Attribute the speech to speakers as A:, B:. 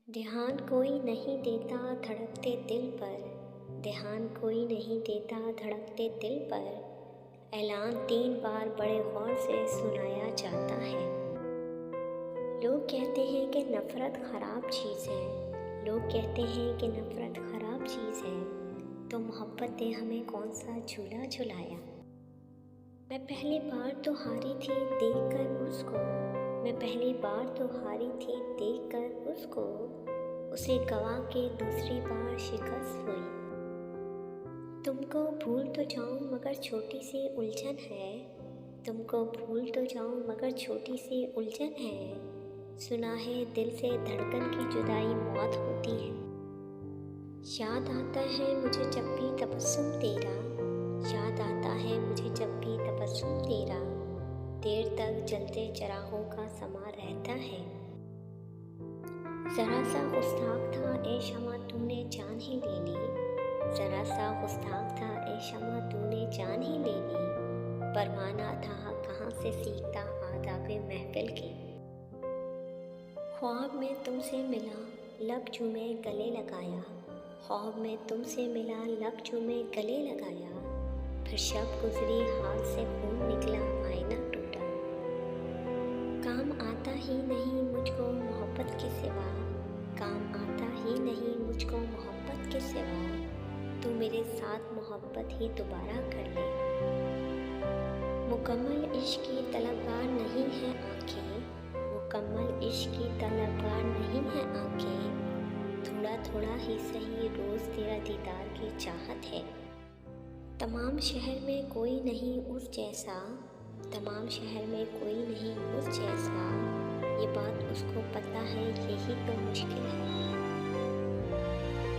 A: ध्यान कोई नहीं देता धड़कते दिल पर, ध्यान कोई नहीं देता धड़कते दिल पर। ऐलान 3 बार बड़े गौर से सुनाया जाता है। लोग कहते हैं कि नफ़रत ख़राब चीज़ है, लोग कहते हैं कि नफ़रत ख़राब चीज़ है, तो मोहब्बत ने हमें कौन सा झूला झुलाया। मैं पहली बार तो हारी थी देखकर उसको, मैं पहली बार तो हारी थी देखकर उसको, उसे गवा के दूसरी बार शिकस्त हुई। तुमको भूल तो जाऊं मगर छोटी सी उलझन है, तुमको भूल तो जाऊं मगर छोटी सी उलझन है। सुना है दिल से धड़कन की जुदाई मौत होती है। याद आता है मुझे जब भी तबस्सुम तेरा, याद आता है मुझे जब भी तबस्सुम तेरा। देर तक जलते चरागों का समा रहता है। ज़रा सा गुस्ताख था ए शमा तूने जान ही ले ली, ज़रा सा गुस्ताख था ए शमा तूने जान ही ले ली। परवाना था कहाँ से सीखता आदाबे महफिल की। ख्वाब में तुमसे मिला लब चूमे गले लगाया, ख्वाब में तुमसे मिला लब चूमे गले लगाया। फिर शब गुजरी हाथ से खून निकला आईना टूटा। काम आता ही नहीं मुझको मोहब्बत के सिवा, काम आता ही नहीं मुझको मोहब्बत के सिवा। तू मेरे साथ मोहब्बत ही दोबारा कर ले। मुकम्मल इश्क की तलबगार नहीं है आँखें, मुकम्मल इश्क की तलबगार नहीं है आँखें। थोड़ा थोड़ा ही सही रोज़ तेरा दीदार की चाहत है। तमाम शहर में कोई नहीं उस जैसा, तमाम शहर में कोई नहीं उस जैसा। ये बात उसको पता है यही तो मुश्किल